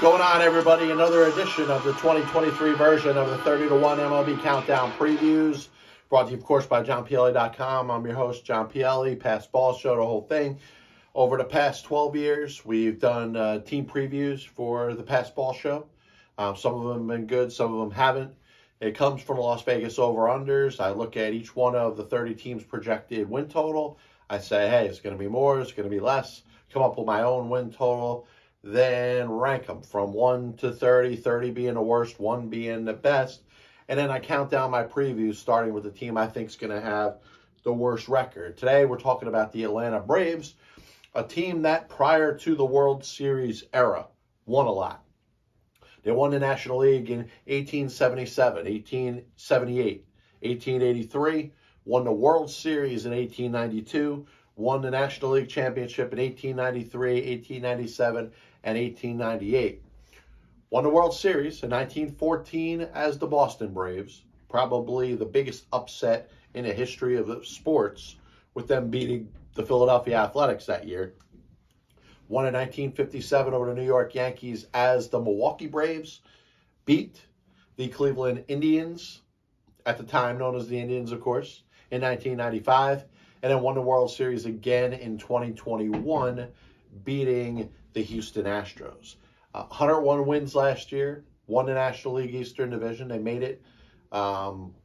Going on, everybody? Another edition of the 2023 version of the 30-1 MLB Countdown Previews, brought to you, of course, by JohnPielli.com. I'm your host, John Pielli, Past Ball Show, the whole thing. Over the past 12 years, we've done team previews for the Past Ball Show. Some of them have been good, some of them haven't. It comes from the Las Vegas over-unders. I look at each one of the 30 teams' projected win total. I say, hey, it's going to be more, it's going to be less. Come up with my own win total. Then rank them from 1 to 30, 30 being the worst, 1 being the best. And then I count down my previews, starting with the team I think is going to have the worst record. Today, we're talking about the Atlanta Braves, a team that prior to the World Series era won a lot. They won the National League in 1877, 1878, 1883, won the World Series in 1892, won the National League Championship in 1893, 1897, and 1898. Won the World Series in 1914 as the Boston Braves, probably the biggest upset in the history of the sports, with them beating the Philadelphia Athletics that year. Won in 1957 over the New York Yankees as the Milwaukee Braves, beat the Cleveland Indians, at the time known as the Indians, of course, in 1995, and then won the World Series again in 2021, beating the Houston Astros. 101 wins last year, won the National League Eastern Division. They made it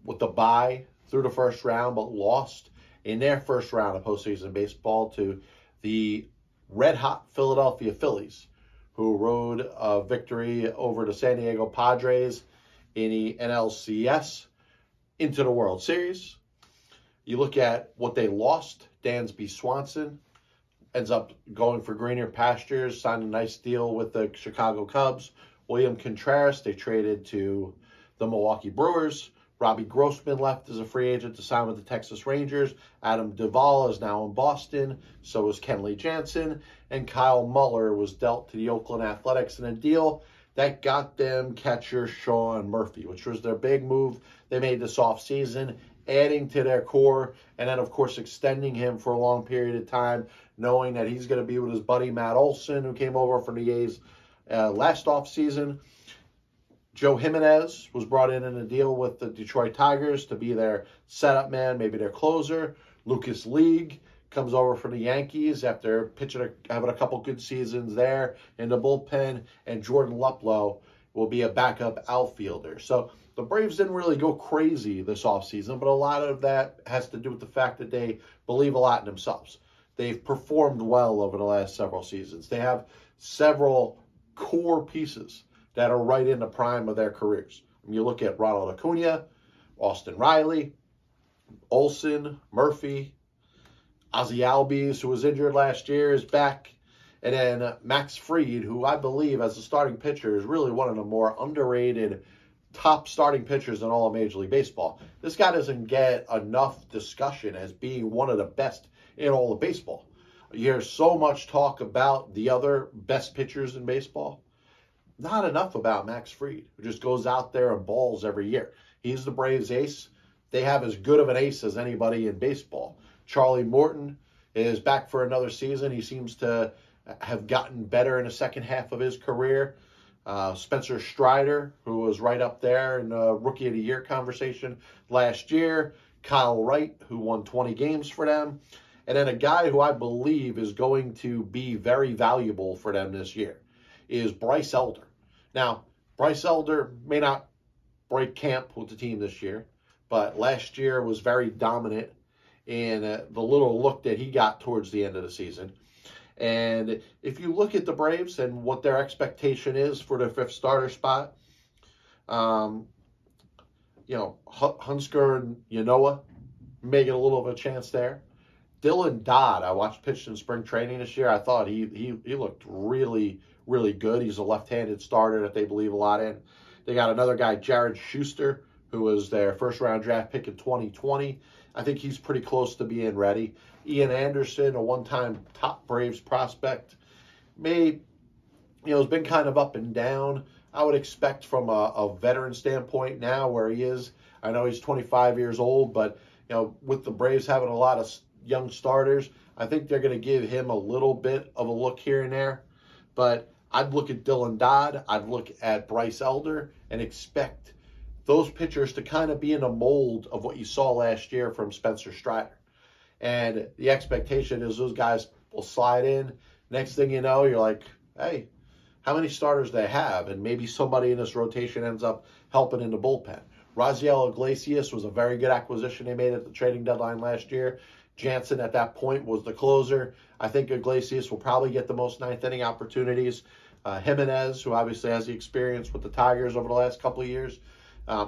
with the bye through the first round, but lost in their first round of postseason baseball to the red-hot Philadelphia Phillies, who rode a victory over the San Diego Padres in the NLCS into the World Series. You look at what they lost. Dansby Swanson ends up going for greener pastures, signed a nice deal with the Chicago Cubs. William Contreras, they traded to the Milwaukee Brewers. Robbie Grossman left as a free agent to sign with the Texas Rangers. Adam Duvall is now in Boston. So is Kenley Jansen. And Kyle Muller was dealt to the Oakland Athletics in a deal that got them catcher Sean Murphy, which was their big move they made this offseason, adding to their core, and then, of course, extending him for a long period of time, knowing that he's going to be with his buddy Matt Olson, who came over from the A's last offseason. Joe Jimenez was brought in a deal with the Detroit Tigers to be their setup man, maybe their closer. Lucas League comes over from the Yankees after having a couple good seasons there in the bullpen, and Jordan Luplow will be a backup outfielder. So the Braves didn't really go crazy this offseason, but a lot of that has to do with the fact that they believe a lot in themselves. They've performed well over the last several seasons. They have several core pieces that are right in the prime of their careers. You look at Ronald Acuna, Austin Riley, Olson, Murphy, Ozzie Albies, who was injured last year, is back. And then Max Fried, who I believe as a starting pitcher is really one of the more underrated top starting pitchers in all of Major League Baseball. This guy doesn't get enough discussion as being one of the best in all of baseball. You hear so much talk about the other best pitchers in baseball. Not enough about Max Fried, who just goes out there and balls every year. He's the Braves' ace. They have as good of an ace as anybody in baseball. Charlie Morton is back for another season. He seems to have gotten better in the second half of his career. Spencer Strider, who was right up there in the Rookie of the Year conversation last year. Kyle Wright, who won 20 games for them. And then a guy who I believe is going to be very valuable for them this year is Bryce Elder. Now, Bryce Elder may not break camp with the team this year, but last year was very dominant in the little look that he got towards the end of the season. And if you look at the Braves and what their expectation is for their fifth starter spot, Hunsker and Yanoa may get a little of a chance there. Dylan Dodd, I watched pitch in spring training this year. I thought he looked really, really good. He's a left-handed starter that they believe a lot in. They got another guy, Jared Schuster, who was their first-round draft pick in 2020. I think he's pretty close to being ready. Ian Anderson, a one-time top Braves prospect, has been kind of up and down. I would expect from a veteran standpoint now where he is. I know he's 25 years old, but with the Braves having a lot of young starters, I think they're going to give him a little bit of a look here and there. But I'd look at Dylan Dodd, I'd look at Bryce Elder, and expect those pitchers to kind of be in a mold of what you saw last year from Spencer Strider. And the expectation is those guys will slide in. Next thing you know, you're like, hey, how many starters they have? And maybe somebody in this rotation ends up helping in the bullpen. Raziel Iglesias was a very good acquisition they made at the trading deadline last year. Jansen at that point was the closer. I think Iglesias will probably get the most ninth inning opportunities. Jimenez, who obviously has the experience with the Tigers over the last couple of years,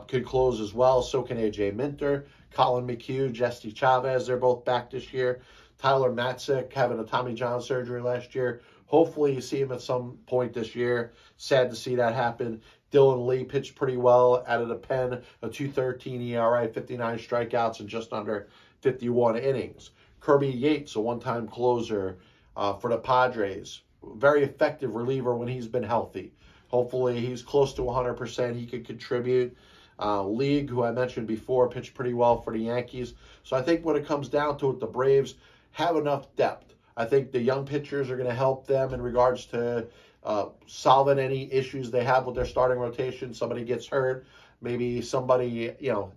could close as well. So can A.J. Minter, Colin McHugh, Jesse Chavez. They're both back this year. Tyler Matzik having a Tommy John surgery last year. Hopefully you see him at some point this year. Sad to see that happen. Dylan Lee pitched pretty well out of the pen, a 2.13 ERA, 59 strikeouts, and just under 51 innings. Kirby Yates, a one-time closer for the Padres. Very effective reliever when he's been healthy. Hopefully he's close to 100%. He could contribute. League, who I mentioned before, pitched pretty well for the Yankees. So I think when it comes down to it, the Braves have enough depth. I think the young pitchers are going to help them in regards to solving any issues they have with their starting rotation. Somebody gets hurt. Maybe somebody,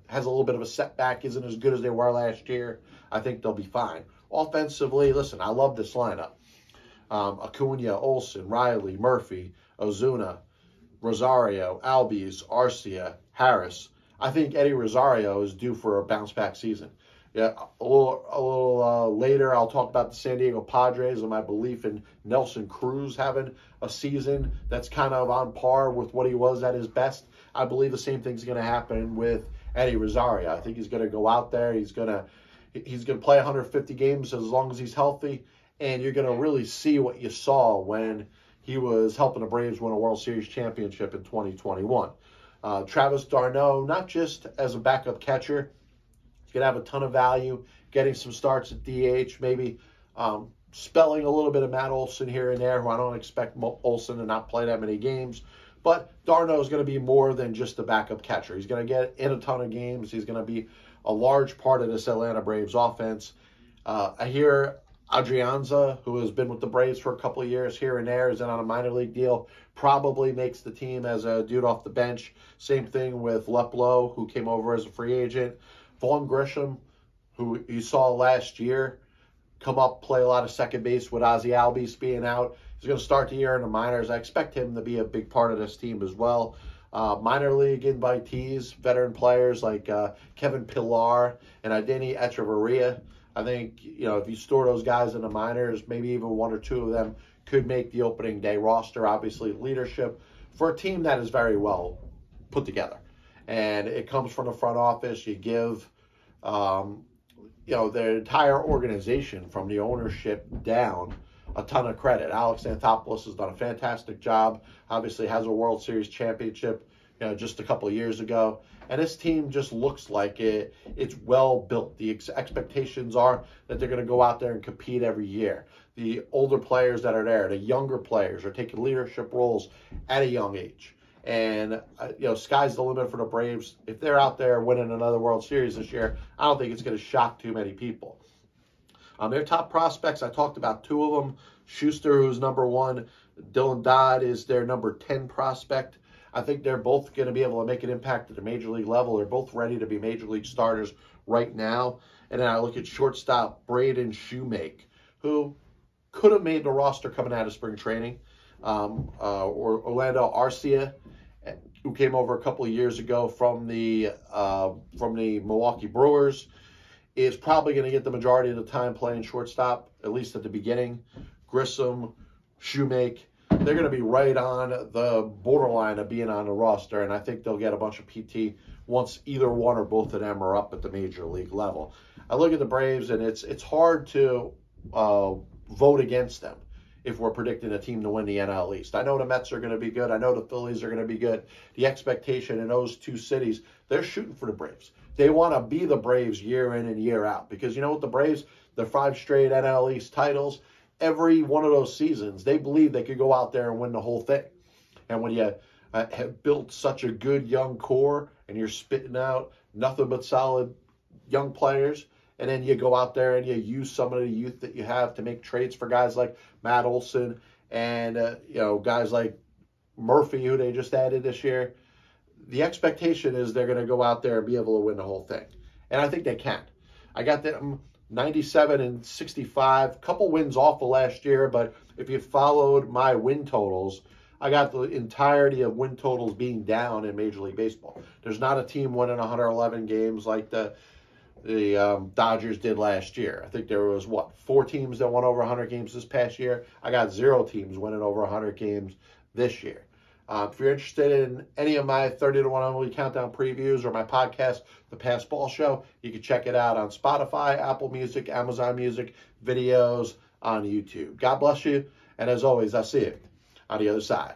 has a little bit of a setback, isn't as good as they were last year. I think they'll be fine. Offensively, listen, I love this lineup. Acuna, Olsen, Riley, Murphy, Ozuna, Rosario, Albies, Arcia, Harris. I think Eddie Rosario is due for a bounce-back season. Yeah, a little later, I'll talk about the San Diego Padres and my belief in Nelson Cruz having a season that's kind of on par with what he was at his best. I believe the same thing's going to happen with Eddie Rosario. I think he's going to go out there. He's going to play 150 games as long as he's healthy, and you're going to really see what you saw when he was helping the Braves win a World Series championship in 2021. Travis d'Arnaud, not just as a backup catcher, he's going to have a ton of value, getting some starts at DH, maybe spelling a little bit of Matt Olson here and there, who I don't expect Olson to not play that many games. But d'Arnaud is going to be more than just a backup catcher. He's going to get in a ton of games. He's going to be a large part of this Atlanta Braves offense. I hear Adrianza, who has been with the Braves for a couple of years here and there, is in on a minor league deal, probably makes the team as a dude off the bench. Same thing with Leplo, who came over as a free agent. Vaughn Grisham, who you saw last year, come up, play a lot of second base with Ozzie Albies being out. He's going to start the year in the minors. I expect him to be a big part of this team as well. Minor league invitees, veteran players like Kevin Pillar and Adeiny Echeverria. I think, if you store those guys in the minors, maybe even one or two of them could make the opening day roster. Obviously, leadership for a team that is very well put together. And it comes from the front office. You give, the entire organization from the ownership down a ton of credit. Alex Anthopoulos has done a fantastic job. Obviously has a World Series championship, just a couple of years ago. And this team just looks like it's well built. The expectations are that they're going to go out there and compete every year. The older players that are there, the younger players, are taking leadership roles at a young age. And, sky's the limit for the Braves. If they're out there winning another World Series this year, I don't think it's going to shock too many people. Their top prospects, I talked about two of them. Schuster, who's number 1. Dylan Dodd is their number 10 prospect. I think they're both going to be able to make an impact at the major league level. They're both ready to be major league starters right now. And then I look at shortstop Braden Shoemake, who could have made the roster coming out of spring training. Or Orlando Arcia, who came over a couple of years ago from the Milwaukee Brewers, is probably going to get the majority of the time playing shortstop, at least at the beginning. Grissom, Shoemake, they're going to be right on the borderline of being on the roster, and I think they'll get a bunch of PT once either one or both of them are up at the major league level. I look at the Braves, and it's hard to vote against them if we're predicting a team to win the NL East. I know the Mets are going to be good. I know the Phillies are going to be good. The expectation in those two cities, they're shooting for the Braves. They want to be the Braves year in and year out because you know what, the Braves, their 5 straight NL East titles, every one of those seasons, they believe they could go out there and win the whole thing. And when you have built such a good young core and you're spitting out nothing but solid young players, and then you go out there and you use some of the youth that you have to make trades for guys like Matt Olson and guys like Murphy, who they just added this year, the expectation is they're going to go out there and be able to win the whole thing. And I think they can. I got them 97-65, couple wins off of last year, but if you followed my win totals, I got the entirety of win totals being down in Major League Baseball. There's not a team winning 111 games like the Dodgers did last year. I think there was, 4 teams that won over 100 games this past year. I got 0 teams winning over 100 games this year. If you're interested in any of my 30 to 1 MLB Countdown previews or my podcast, The Pass Ball Show, you can check it out on Spotify, Apple Music, Amazon Music, videos on YouTube. God bless you, and as always, I'll see you on the other side.